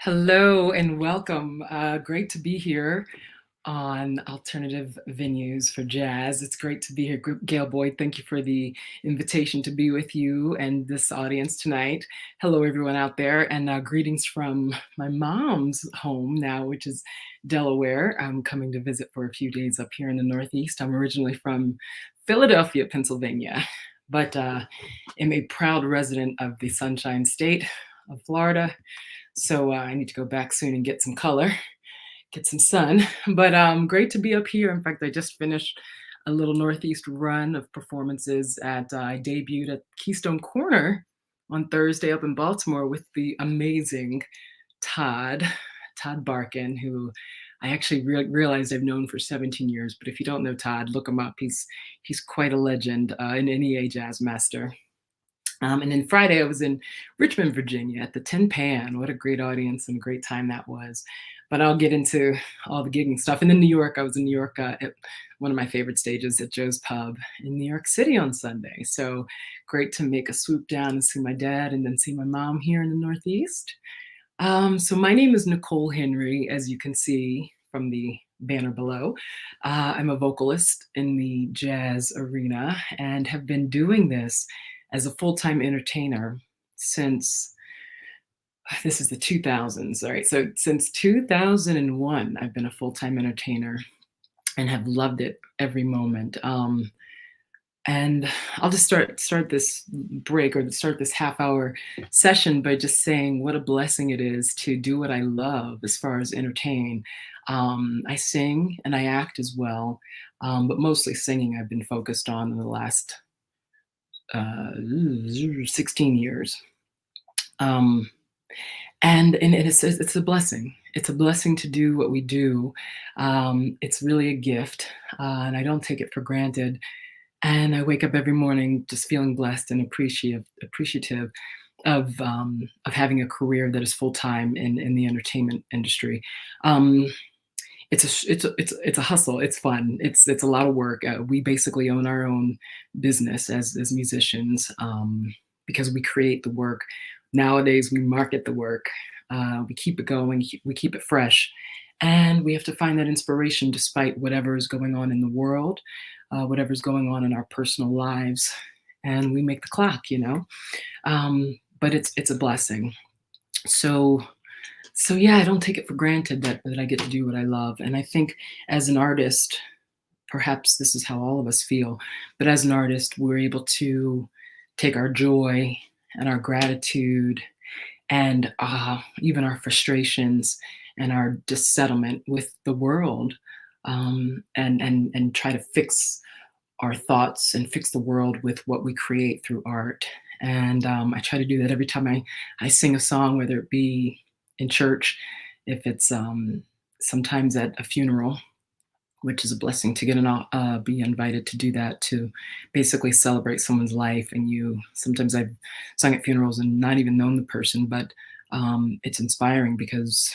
Hello and welcome. Great to be here on Alternative Venues for Jazz. It's great to be here. Gail Boyd, thank you for the invitation to be with you and this audience tonight. Hello, everyone out there, and greetings from my mom's home now, which is Delaware. I'm coming to visit for a few days up here in the Northeast. I'm originally from Philadelphia, Pennsylvania, but am a proud resident of the Sunshine State of Florida. So I need to go back soon and get some color, get some sun. But great to be up here. In fact, I just finished a little Northeast run of performances I debuted at Keystone Corner on Thursday up in Baltimore with the amazing Todd, Todd Barkin, who I actually realized I've known for 17 years. But if you don't know Todd, look him up. He's quite a legend, an NEA jazz master. And then Friday, I was in Richmond, Virginia at the Tin Pan. What a great audience and a great time that was. But I'll get into all the gigging stuff. And then New York, I was in New York at one of my favorite stages at Joe's Pub in New York City on Sunday. So great to make a swoop down and see my dad and then see my mom here in the Northeast. So my name is Nicole Henry, as you can see from the banner below. I'm a vocalist in the jazz arena and have been doing this as a full-time entertainer since this is the 2000s, all right? So since 2001, I've been a full-time entertainer and have loved it every moment. And I'll just start this break or start this half-hour session by just saying what a blessing it is to do what I love as far as entertain. I sing and I act as well, but mostly singing I've been focused on in the last 16 years. And it's a blessing. It's a blessing to do what we do. It's really a gift, and I don't take it for granted. And I wake up every morning just feeling blessed and appreciative of having a career that is full time in the entertainment industry. It's a hustle. It's fun. It's a lot of work. We basically own our own business as musicians, because we create the work. Nowadays, we market the work. We keep it going. We keep it fresh, and we have to find that inspiration despite whatever is going on in the world, whatever's going on in our personal lives, and we make the clock. But it's a blessing. So yeah, I don't take it for granted that I get to do what I love. And I think as an artist, perhaps this is how all of us feel, but as an artist, we're able to take our joy and our gratitude and even our frustrations and our dissettlement with the world, and try to fix our thoughts and fix the world with what we create through art. And I try to do that every time I sing a song, whether it be in church, if it's sometimes at a funeral, which is a blessing to get be invited to do that, to basically celebrate someone's life. And sometimes I've sung at funerals and not even known the person, but it's inspiring because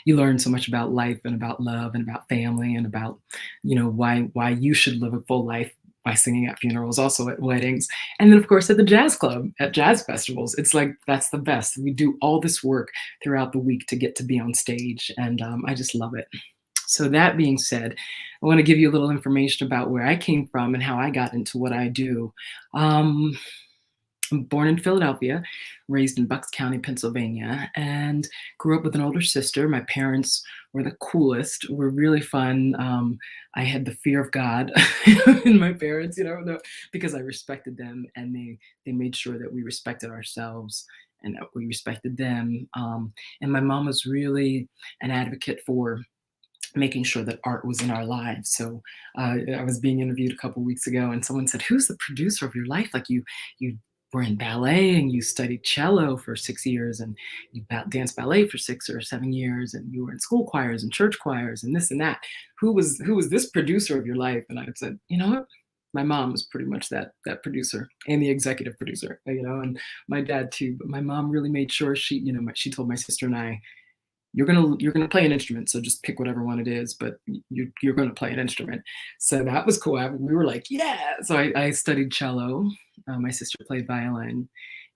you learn so much about life and about love and about family and about why you should live a full life by singing at funerals, also at weddings, and then of course at the jazz club, at jazz festivals. It's like that's the best. We do all this work throughout the week to get to be on stage, and I just love it. So that being said, I want to give you a little information about where I came from and how I got into what I do. I'm born in Philadelphia, raised in Bucks County, Pennsylvania, and grew up with an older sister. My parents were the coolest, were really fun. I had the fear of God in my parents, because I respected them, and they made sure that we respected ourselves and that we respected them. And my mom was really an advocate for making sure that art was in our lives. So I was being interviewed a couple weeks ago, and someone said, "Who's the producer of your life? Like you were in ballet and you studied cello for 6 years and you danced ballet for 6 or 7 years and you were in school choirs and church choirs and this and that. Who was this producer of your life?" And I said, you know what? My mom was pretty much that producer and the executive producer, and my dad too. But my mom really made sure she told my sister and I, you're gonna play an instrument, so just pick whatever one it is, but you're gonna play an instrument. So that was cool. We were like, yeah. So I studied cello. My sister played violin.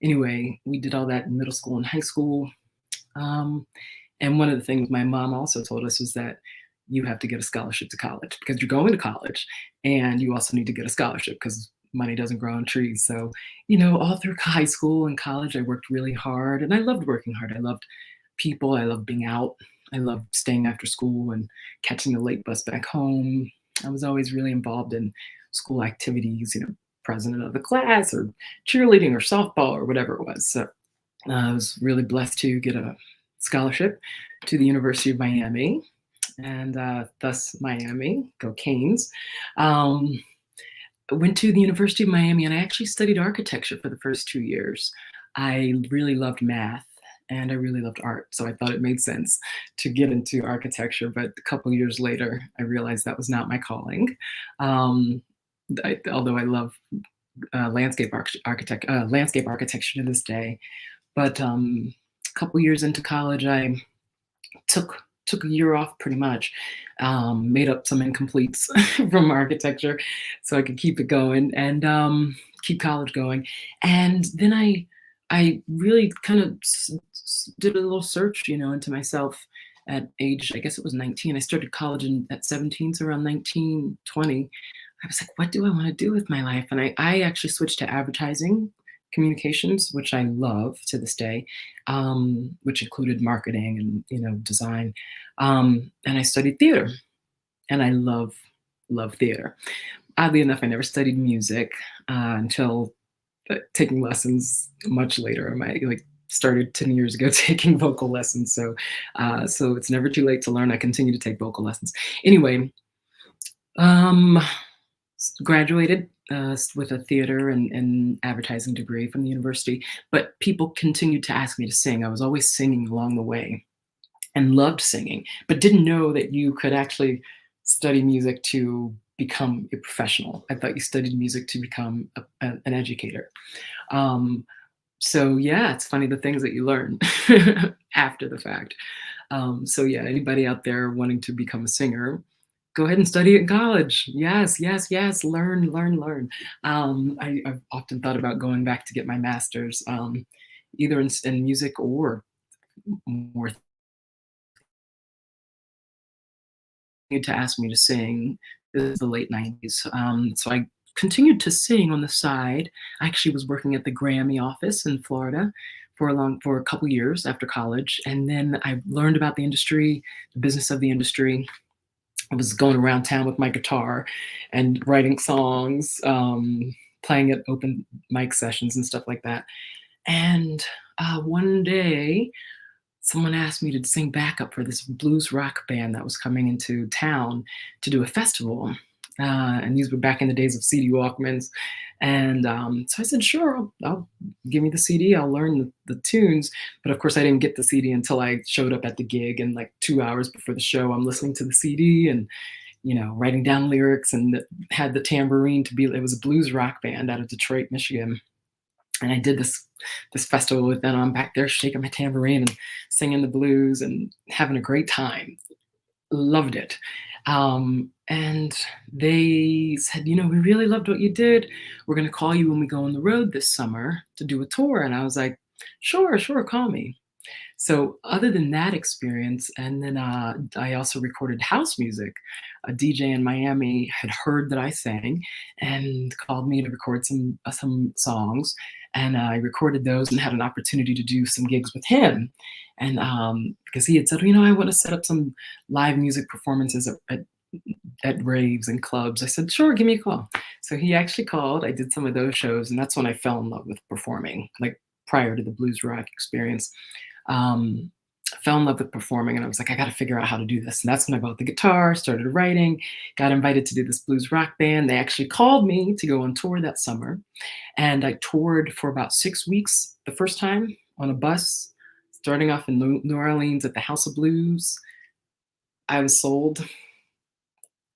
Anyway, we did all that in middle school and high school. Um, and one of the things my mom also told us was that you have to get a scholarship to college because you're going to college, and you also need to get a scholarship because money doesn't grow on trees. So, all through high school and college, I worked really hard, and I loved working hard. I loved people. I loved being out. I loved staying after school and catching the late bus back home. I was always really involved in school activities, president of the class or cheerleading or softball or whatever it was. So I was really blessed to get a scholarship to the University of Miami, and thus Miami, go Canes. Um, Went to the University of Miami, and I actually studied architecture for the first 2 years. I really loved math and I really loved art, so I thought it made sense to get into architecture. But a couple years later, I realized that was not my calling. Um, Although I love landscape architecture to this day, but a couple years into college, I took a year off pretty much, made up some incompletes from architecture so I could keep it going and keep college going. And then I really kind of did a little search, into myself at age, I guess it was 19. I started college at 17, so around 19, 20. I was like, what do I want to do with my life? And I actually switched to advertising communications, which I love to this day, which included marketing and design. And I studied theater, and I love theater. Oddly enough, I never studied music until taking lessons much later. I like started 10 years ago taking vocal lessons. So it's never too late to learn. I continue to take vocal lessons. Anyway, um, graduated with a theater and advertising degree from the university, but people continued to ask me to sing. I was always singing along the way and loved singing, but didn't know that you could actually study music to become a professional. I thought you studied music to become an educator. Um, so yeah, it's funny the things that you learn after the fact. So yeah, anybody out there wanting to become a singer, go ahead and study it in college. Yes, yes, yes. Learn, learn, learn. I've often thought about going back to get my master's, either in music or more to ask me to sing. This is the late 90s. So I continued to sing on the side. I actually was working at the Grammy office in Florida for a couple years after college. And then I learned about the industry, the business of the industry. I was going around town with my guitar and writing songs, playing at open mic sessions and stuff like that. And one day, someone asked me to sing backup for this blues rock band that was coming into town to do a festival. And these were back in the days of CD Walkmans. And so I said, sure, I'll give me the CD. I'll learn the tunes. But of course, I didn't get the CD until I showed up at the gig. And like 2 hours before the show, I'm listening to the CD and writing down lyrics, and had the tambourine to be. It was a blues rock band out of Detroit, Michigan, and I did this festival with them. I'm back there shaking my tambourine and singing the blues and having a great time. Loved it. And they said, we really loved what you did. We're going to call you when we go on the road this summer to do a tour. And I was like, sure, sure, call me. So other than that experience, and then I also recorded house music. A DJ in Miami had heard that I sang and called me to record some songs, and I recorded those and had an opportunity to do some gigs with him. And because he had said, I want to set up some live music performances at raves and clubs. I said, sure, give me a call. So he actually called. I did some of those shows, and that's when I fell in love with performing, like prior to the blues rock experience. I fell in love with performing, and I was like, I got to figure out how to do this. And that's when I bought the guitar, started writing, got invited to do this blues rock band. They actually called me to go on tour that summer. And I toured for about 6 weeks the first time on a bus, starting off in New Orleans at the House of Blues. I was sold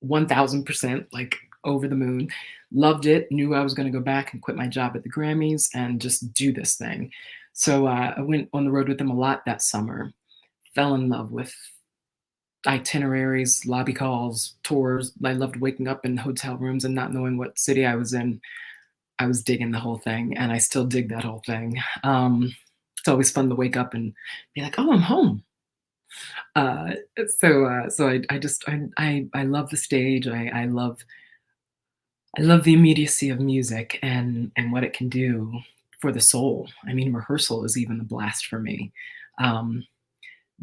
1000%, like over the moon. Loved it, knew I was going to go back and quit my job at the Grammys and just do this thing. So I went on the road with them a lot that summer. Fell in love with itineraries, lobby calls, tours. I loved waking up in hotel rooms and not knowing what city I was in. I was digging the whole thing, and I still dig that whole thing. It's always fun to wake up and be like, "Oh, I'm home." Uh, so I just I love the stage. I love the immediacy of music and what it can do for the soul. I mean, rehearsal is even a blast for me. Um,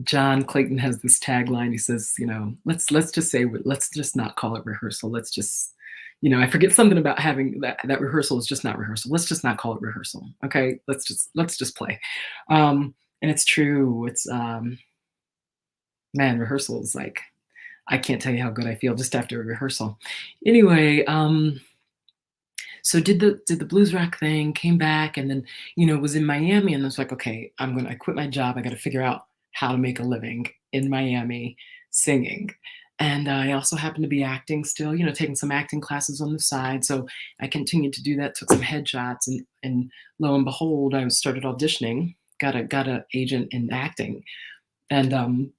John Clayton has this tagline. He says, you know, let's just say let's just not call it rehearsal. Let's just, you know, I forget something about having that rehearsal is just not rehearsal. Let's just not call it rehearsal. Okay, let's just play. And it's true. It's man, rehearsal is like I can't tell you how good I feel just after a rehearsal. Anyway, so did the blues rock thing, came back, and then was in Miami, and I was like, okay, I quit my job. I got to figure out how to make a living in Miami singing. And I also happened to be acting still, taking some acting classes on the side. So I continued to do that, took some headshots, and lo and behold, I started auditioning, got a agent in acting, and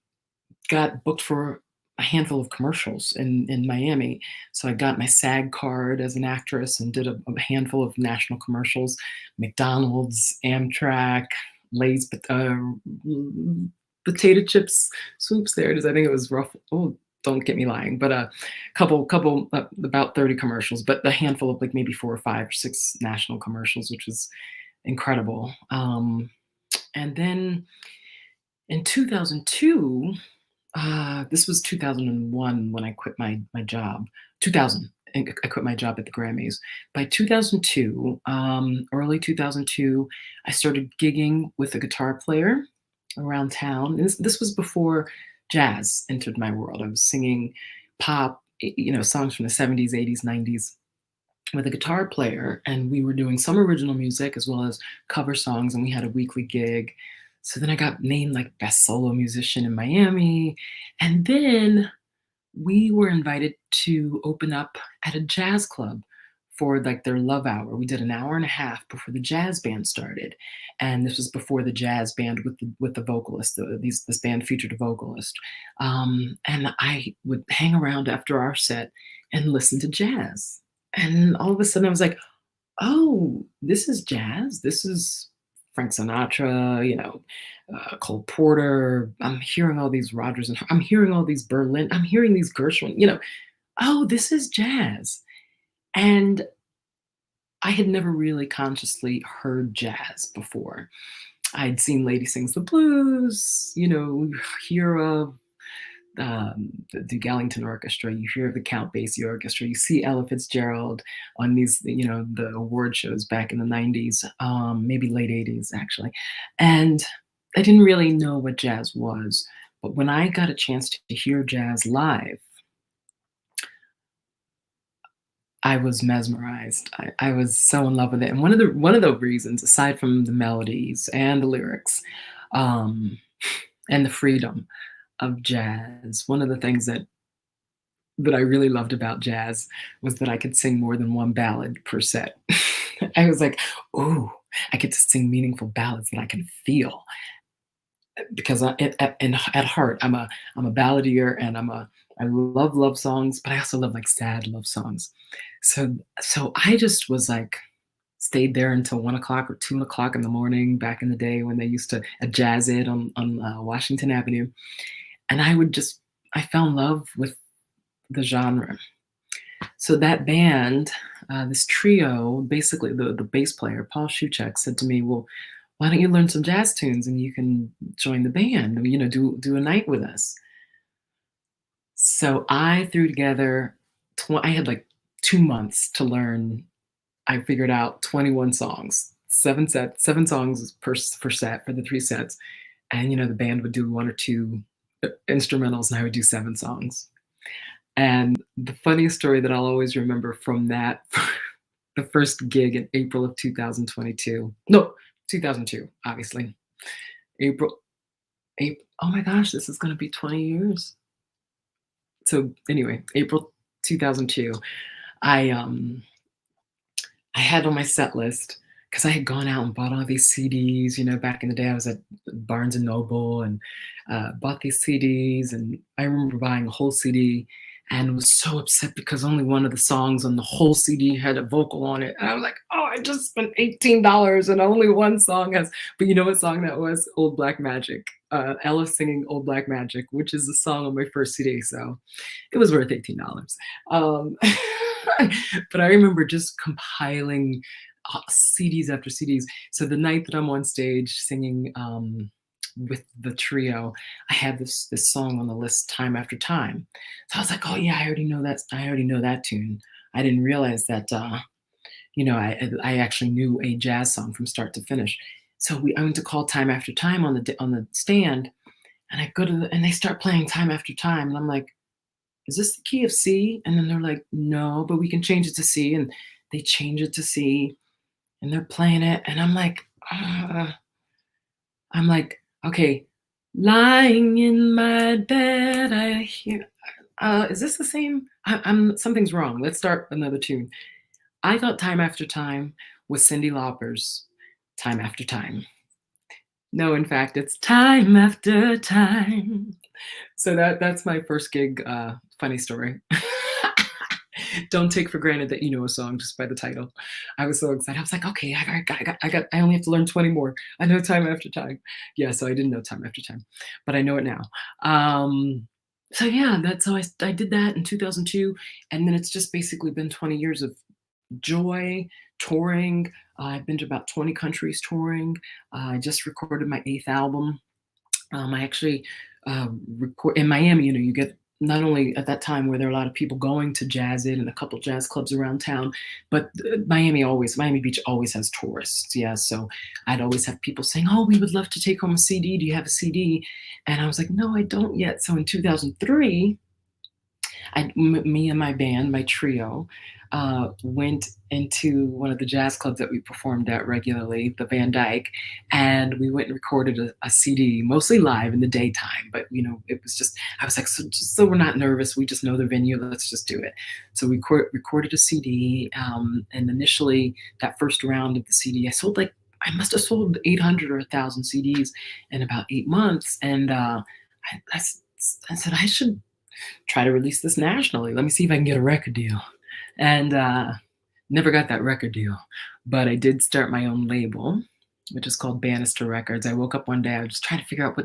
got booked for a handful of commercials in Miami. So I got my SAG card as an actress and did a handful of national commercials, McDonald's, Amtrak, Lay's potato chips, swoops. There it is. I think it was rough. Oh, don't get me lying, but a couple, about 30 commercials, but a handful of like maybe 4 or 5 or 6 national commercials, which was incredible. And then in 2002, this was 2001 when I quit my job. 2000, I quit my job at the Grammys. By 2002, early 2002, I started gigging with a guitar player around town. This was before jazz entered my world. I was singing pop, songs from the 70s, 80s, 90s with a guitar player, and we were doing some original music as well as cover songs, and we had a weekly gig. So then I got named like best solo musician in Miami, and then we were invited to open up at a jazz club for like their love hour. We did an hour and a half before the jazz band started, and this was before the jazz band with the vocalist. This band featured a vocalist, and I would hang around after our set and listen to jazz. And all of a sudden, I was like, "Oh, this is jazz. This is Frank Sinatra, Cole Porter. I'm hearing all these Rogers and I'm hearing all these Berlin. I'm hearing these Gershwin. Oh, this is jazz." And I had never really consciously heard jazz before. I'd seen Lady Sings the Blues, hear of the Duke Ellington Orchestra, you hear of the Count Basie Orchestra, you see Ella Fitzgerald on these, the award shows back in the 90s, maybe late 80s, actually. And I didn't really know what jazz was. But when I got a chance to hear jazz live, I was mesmerized. I was so in love with it. And one of the reasons, aside from the melodies and the lyrics, um, and the freedom of jazz, one of the things that I really loved about jazz was that I could sing more than one ballad per set. I was like, "Ooh, I get to sing meaningful ballads that I can feel." Because at heart, I'm a balladeer, and I love love songs, but I also love like sad love songs. So I just was like stayed there until 1 o'clock or 2 o'clock in the morning back in the day when they used to jazz it on Washington Avenue, and I fell in love with the genre. So that band, this trio, basically the bass player, Paul Shuchek, said to me, "Well, why don't you learn some jazz tunes and you can join the band, do a night with us?" So I threw together, I had like 2 months to learn. I figured out 21 songs, 7 songs per set for the 3 sets. And, the band would do 1 or 2 instrumentals, and I would do 7 songs. And the funniest story that I'll always remember from that, the first gig in April of 2022. No, 2002, obviously. April, April. Oh my gosh, this is going to be 20 years. So anyway, April 2002, I I had on my set list because I had gone out and bought all these CDs. Back in the day, I was at Barnes and Noble and bought these CDs, and I remember buying a whole CD and was so upset because only one of the songs on the whole CD had a vocal on it. And I was like, oh, I just spent $18 and only one song has. But you know what song that was? Old Black Magic. Ella singing Old Black Magic, which is a song on my first CD. So it was worth $18. Um, but I remember just compiling CDs after CDs. So the night that I'm on stage singing with the trio, I had this song on the list, Time After Time. So I was like, oh yeah, I already know that. I already know that tune. I didn't realize that I actually knew a jazz song from start to finish. So I went to call Time After Time on the stand, and I go to and they start playing Time After Time, and I'm like, is this the key of C? And then they're like, no, but we can change it to C, and they change it to C, and they're playing it, and I'm like, okay, lying in my bed, I hear. Is this the same? I'm something's wrong. Let's start another tune. I thought Time After Time was Cyndi Lauper's Time After Time. No, in fact, it's Time After Time. So that's my first gig. Funny story. Don't take for granted that you know a song just by the title. I was so excited. I was like, okay, I only have to learn 20 more. I know Time After Time. Yeah, so I didn't know Time After Time, but I know it now. So yeah, that's how I did that in 2002, and then it's just basically been 20 years of joy, touring. I've been to about 20 countries touring. I just recorded my 8th album. I actually record in Miami. You know, you get not only at that time where there are a lot of people going to jazz it and a couple jazz clubs around town, but Miami Beach always has tourists. Yeah, so I'd always have people saying, "Oh, we would love to take home a CD. Do you have a CD?" And I was like, "No, I don't yet." So in 2003, me and my band, my trio, went into one of the jazz clubs that we performed at regularly, the Van Dyke, and we went and recorded a CD, mostly live in the daytime. But you know, it was just I was like, so just so we're not nervous, we just know the venue, let's just do it. So we recorded a CD, and initially that first round of the CD, I must have sold 800 or 1,000 CDs in about 8 months, and I said I should try to release this nationally. Let me see if I can get a record deal. And never got that record deal. But I did start my own label, which is called Bannister Records. I woke up one day, I was just trying to figure out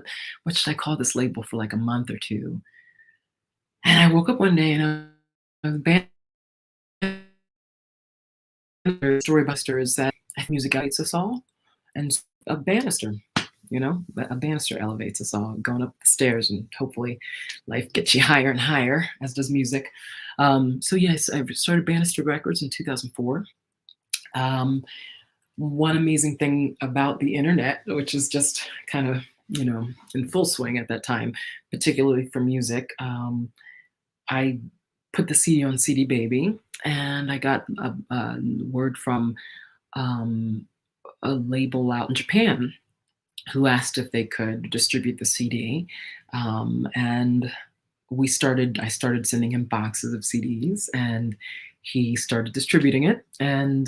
what should I call this label for like a month or two. And I woke up one day and I was Storybuster is that music elevates us all. And a banister, you know, a banister elevates us all, going up the stairs, and hopefully life gets you higher and higher, as does music. So yes, I started Bannister Records in 2004. One amazing thing about the internet, which is just kind of, you know, in full swing at that time, particularly for music, I put the CD on CD Baby, and I got a word from um, a label out in Japan who asked if they could distribute the CD. And I started sending him boxes of CDs, and he started distributing it. And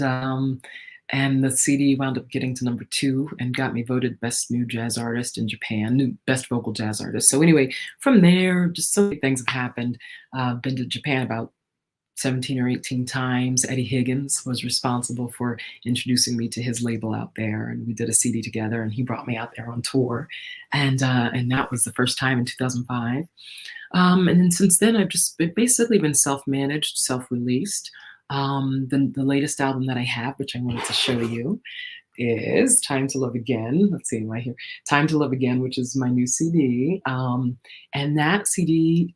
the CD wound up getting to number 2 and got me voted best new jazz artist in Japan, new best vocal jazz artist. So anyway, from there, just so many things have happened. Been to Japan about 17 or 18 times. Eddie Higgins was responsible for introducing me to his label out there, and we did a CD together, and he brought me out there on tour. And that was the first time in 2005. And then since then, I've just basically been self-managed, self-released. The latest album that I have, which I wanted to show you, is Time to Love Again. Let's see, am I here? Time to Love Again, which is my new CD. And that CD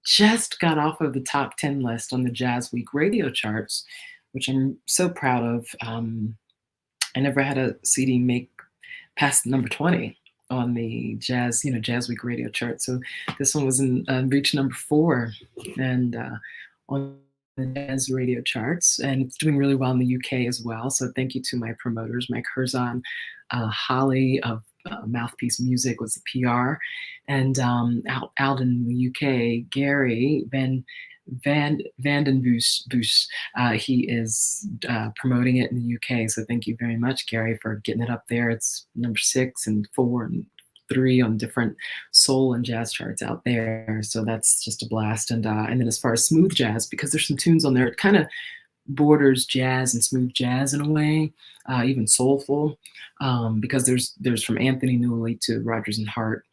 just got off of the top 10 list on the Jazz Week radio charts, which I'm so proud of. I never had a CD make past number 20 on the Jazz Week radio chart. So this one was in reach number 4 and on the jazz radio charts, and it's doing really well in the UK as well. So thank you to my promoters, Mike Herzon, Holly of Mouthpiece Music was the PR, and out in the UK, Gary Vandenbush, he is promoting it in the UK. So thank you very much, Gary, for getting it up there. It's number 6 and 4 and 3 on different soul and jazz charts out there. So that's just a blast. And then as far as smooth jazz, because there's some tunes on there, it kind of borders jazz and smooth jazz in a way, even soulful, because there's from Anthony Newley to Rodgers and Hart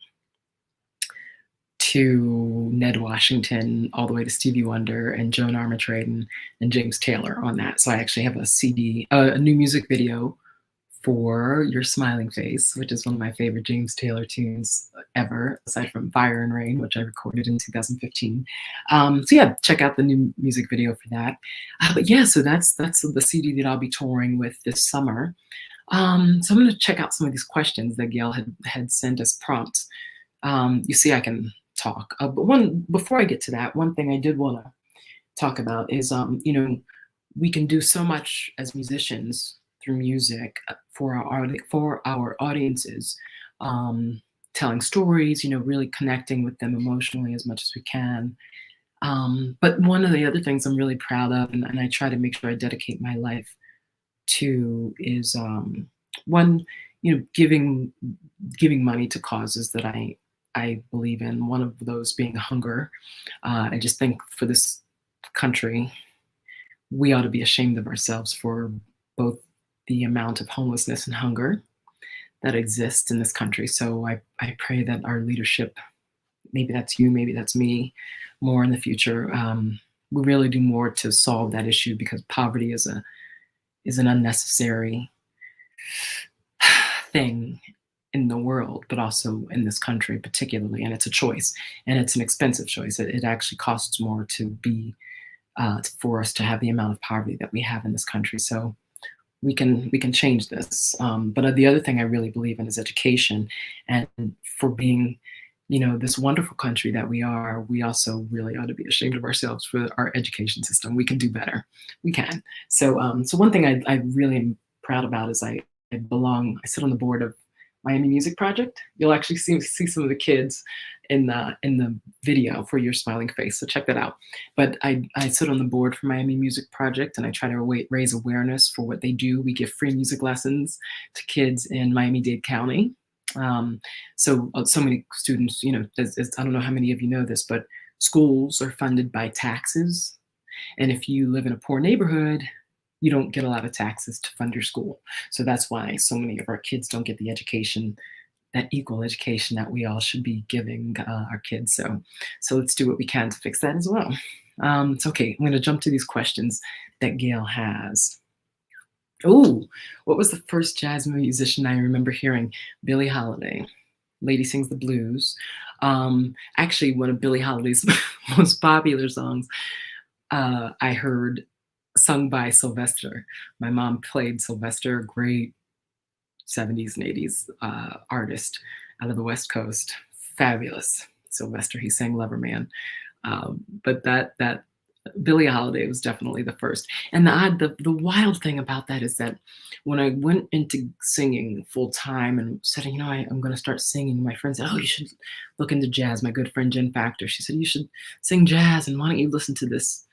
to Ned Washington, all the way to Stevie Wonder and Joan Armatrading and James Taylor on that. So I actually have a CD, a new music video for Your Smiling Face, which is one of my favorite James Taylor tunes ever, aside from Fire and Rain, which I recorded in 2015. So yeah, check out the new music video for that. But yeah, so that's the CD that I'll be touring with this summer. So I'm going to check out some of these questions that Gail had sent as prompts. You see, I can talk. But before I get to that, one thing I did want to talk about is, we can do so much as musicians through music for our audiences, telling stories, really connecting with them emotionally as much as we can. But one of the other things I'm really proud of, and I try to make sure I dedicate my life to, is one, giving money to causes that I believe in. One of those being hunger. I just think for this country, we ought to be ashamed of ourselves for both the amount of homelessness and hunger that exists in this country. So I pray that our leadership, maybe that's you, maybe that's me, more in the future, we really do more to solve that issue, because poverty is an unnecessary thing in the world, but also in this country particularly. And it's a choice, and it's an expensive choice. It actually costs more to be, for us to have the amount of poverty that we have in this country. So we can change this. But the other thing I really believe in is education, and for being, this wonderful country that we are, we also really ought to be ashamed of ourselves for our education system. We can do better. We can. So one thing I really am proud about is I sit on the board of Miami Music Project. You'll actually see some of the kids in the video for Your Smiling Face, so check that out. But I sit on the board for Miami Music Project, and I try to raise awareness for what they do. We give free music lessons to kids in Miami-Dade County. So many students, I don't know how many of you know this, but schools are funded by taxes. And if you live in a poor neighborhood, you don't get a lot of taxes to fund your school. So that's why so many of our kids don't get the education, that equal education that we all should be giving our kids. So let's do what we can to fix that as well. It's okay. I'm going to jump to these questions that Gail has. Oh, what was the first jazz musician I remember hearing? Billie Holiday. Lady Sings the Blues. Actually, one of Billie Holiday's most popular songs I heard sung by Sylvester. My mom played Sylvester, great 70s and 80s artist out of the West Coast. Fabulous Sylvester. He sang Loverman. But that Billie Holiday was definitely the first. And the wild thing about that is that when I went into singing full time and said, I'm going to start singing, my friend said, oh, you should look into jazz. My good friend Jen Factor, she said, you should sing jazz, and why don't you listen to this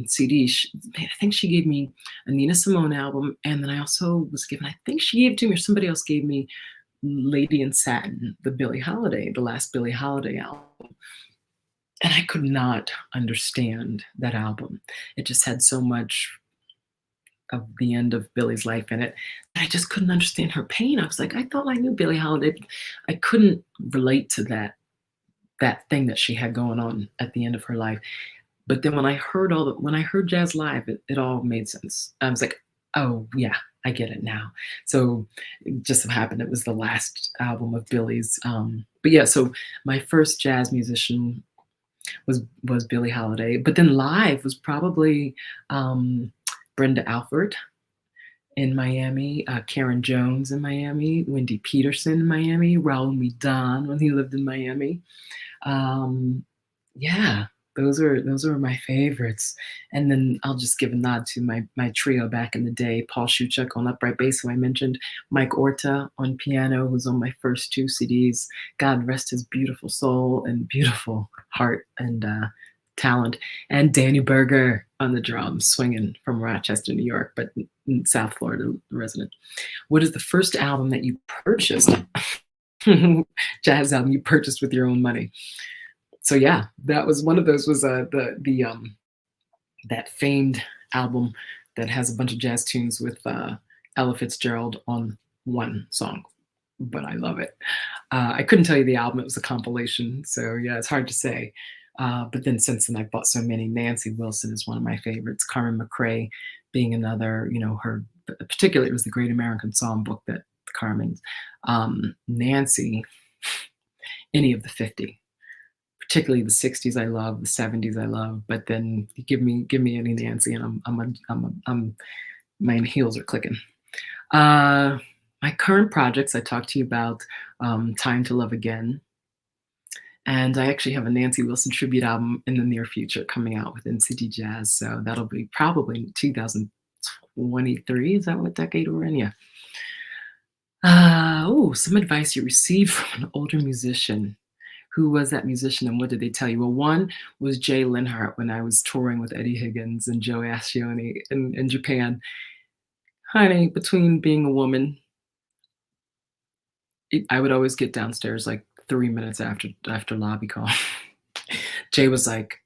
CD. I think she gave me a Nina Simone album, and then I also was given, I think she gave it to me, or somebody else gave me Lady in Satin, the last Billie Holiday album. And I could not understand that album. It just had so much of the end of Billie's life in it. I just couldn't understand her pain. I was like, I thought I knew Billie Holiday. I couldn't relate to that thing that she had going on at the end of her life. But then when I heard jazz live, it all made sense. I was like, oh yeah, I get it now. So it just so happened it was the last album of Billie's. But yeah, so my first jazz musician was Billie Holiday. But then live was probably Brenda Alford in Miami, Karen Jones in Miami, Wendy Peterson in Miami, Raul Midan when he lived in Miami. Yeah. Those are my favorites. And then I'll just give a nod to my trio back in the day. Paul Shuchuk on upright bass, who I mentioned. Mike Orta on piano, who's on my first 2 CDs. God rest his beautiful soul and beautiful heart and talent. And Danny Berger on the drums, swinging from Rochester, New York, but in South Florida resident. What is the first album that you purchased? jazz album you purchased with your own money. So yeah, that was one of those was the that famed album that has a bunch of jazz tunes with Ella Fitzgerald on one song, but I love it. I couldn't tell you the album; it was a compilation, so yeah, it's hard to say. But then since then, I've bought so many. Nancy Wilson is one of my favorites. Carmen McRae being another. You know, her particularly it was the Great American Songbook that Carmen, Nancy, any of the 50, particularly the 60s I love, the 70s I love, but then you give me any Nancy and I'm my heels are clicking. Uh, my current projects I talked to you about, Time to Love Again, and I actually have a Nancy Wilson tribute album in the near future coming out with NCT Jazz, so that'll be probably in 2023. Is that what decade we're in? Yeah. Oh, some advice you received from an older musician. Who was that musician and what did they tell you? Well, one was Jay Linhart when I was touring with Eddie Higgins and Joe Ascione in Japan. Honey, between being a woman, I would always get downstairs like 3 minutes after lobby call. Jay was like,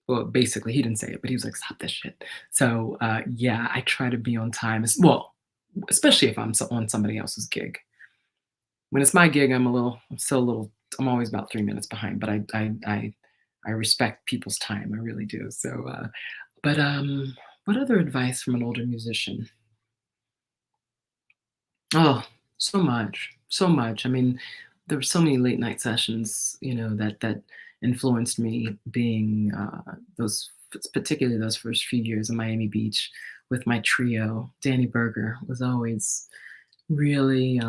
well, basically he didn't say it, but he was like, "Stop this shit." So yeah, I try to be on time as well, especially if I'm on somebody else's gig. When it's my gig, I'm still a little, I'm always about 3 minutes behind, but I respect people's time. I really do. So, but what other advice from an older musician? Oh, so much, so much. I mean, there were so many late night sessions, you know, that influenced me. Being those, particularly those first few years in Miami Beach with my trio. Danny Berger was always really.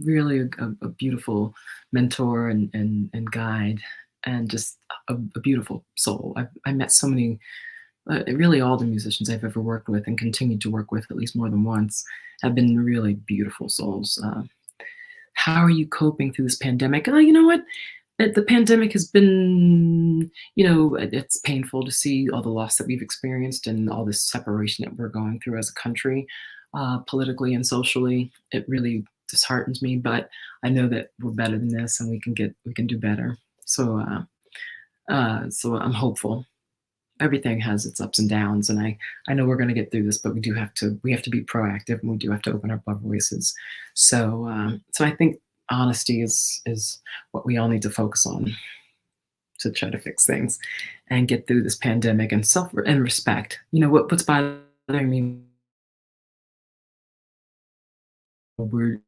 Really a beautiful mentor and guide and just a beautiful soul. I met so many, really all the musicians I've ever worked with and continued to work with at least more than once have been really beautiful souls. How are you coping through this pandemic? Oh, you know what? The pandemic has been, you know, it's painful to see all the loss that we've experienced and all this separation that we're going through as a country, politically and socially. It really disheartens me, but I know that we're better than this and we can do better. So, so I'm hopeful. Everything has its ups and downs, and I know we're going to get through this, but we have to be proactive, and we do have to open up our voices. So, so I think honesty is what we all need to focus on to try to fix things and get through this pandemic and self and respect. You know what's bothering me? We're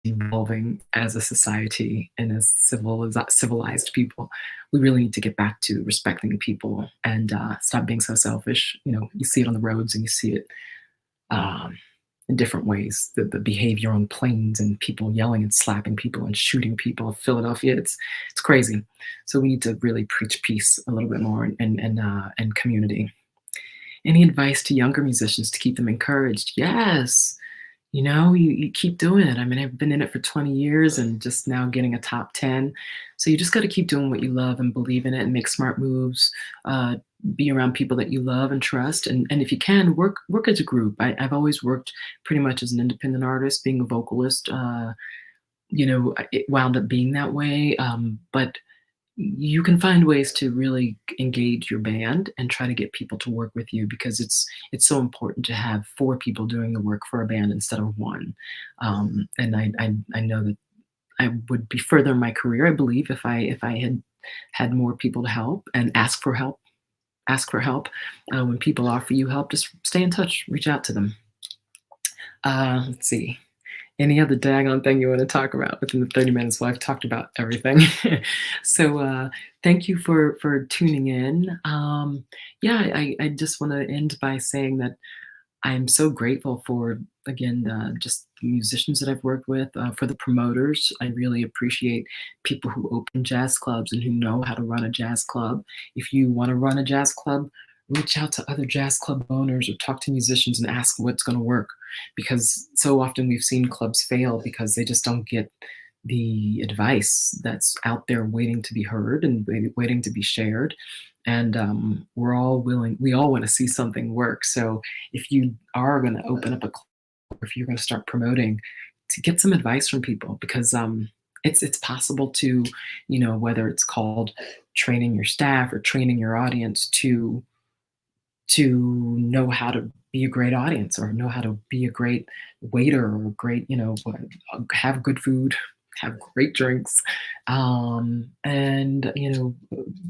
evolving as a society and as civilized people. We really need to get back to respecting people and stop being so selfish. You know, you see it on the roads and you see it um, in different ways. The behavior on planes and people yelling and slapping people and shooting people. Philadelphia, it's crazy. So we need to really preach peace a little bit more and community. Any advice to younger musicians to keep them encouraged? Yes. You know, you keep doing it. I mean, I've been in it for 20 years and just now getting a top 10. So you just got to keep doing what you love and believe in it and make smart moves. Be around people that you love and trust. And if you can, work as a group. I've always worked pretty much as an independent artist, being a vocalist. You know, it wound up being that way. But you can find ways to really engage your band and try to get people to work with you because it's so important to have four people doing the work for a band instead of one. And I know that I would be further in my career, I believe, if I had had more people to help and ask for help. Ask for help. When people offer you help, just stay in touch, reach out to them. Let's see. Any other daggone thing you want to talk about within the 30 minutes? Well, I've talked about everything. So thank you for tuning in. Yeah, I just want to end by saying that I'm so grateful for, again, just the musicians that I've worked with, for the promoters. I really appreciate people who open jazz clubs and who know how to run a jazz club. If you want to run a jazz club, reach out to other jazz club owners or talk to musicians and ask what's going to work. Because so often we've seen clubs fail because they just don't get the advice that's out there waiting to be heard and waiting to be shared. And we all want to see something work. So if you are going to open up a club, if you're going to start promoting, to get some advice from people because it's possible to, whether it's called training your staff or training your audience to know how to be a great audience or know how to be a great waiter or a great, have good food, have great drinks. And,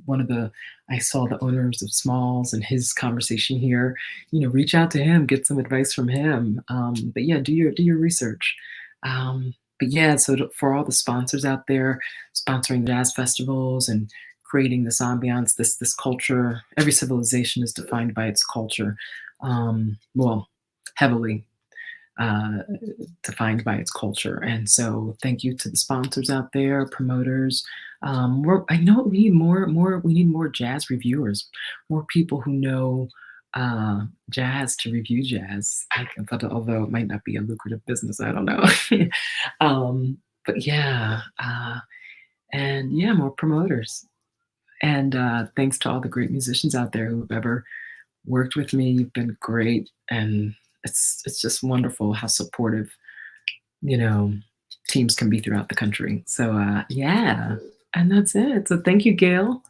one of the, I saw the owners of Smalls and his conversation here, reach out to him, get some advice from him. But yeah, do your research. But yeah, so for all the sponsors out there sponsoring jazz festivals and creating this ambiance, this culture. Every civilization is defined by its culture. Well, heavily uh, defined by its culture. And so, thank you to the sponsors out there, promoters. I know we need more. We need more jazz reviewers, more people who know jazz to review jazz. But although it might not be a lucrative business, I don't know. But yeah, and yeah, more promoters. And thanks to all the great musicians out there who've ever worked with me. You've been great, and it's just wonderful how supportive you know teams can be throughout the country. So yeah, and that's it. So thank you, Gail.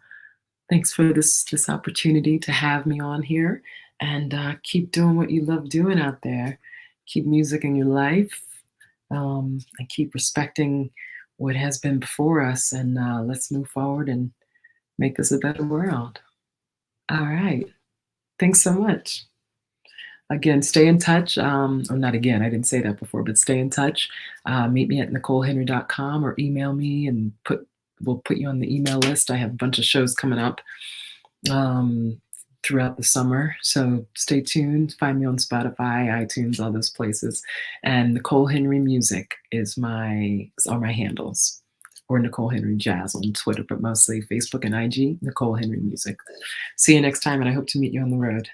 Thanks for this opportunity to have me on here, and keep doing what you love doing out there. Keep music in your life, and keep respecting what has been before us. And let's move forward and make this a better world. All right. Thanks so much. Again, stay in touch. Or not again, I didn't say that before, but stay in touch. Meet me at NicoleHenry.com or email me and we'll put you on the email list. I have a bunch of shows coming up throughout the summer. So stay tuned. Find me on Spotify, iTunes, all those places. And Nicole Henry Music are my handles. Or Nicole Henry Jazz on Twitter, but mostly Facebook and IG, Nicole Henry Music. See you next time, and I hope to meet you on the road.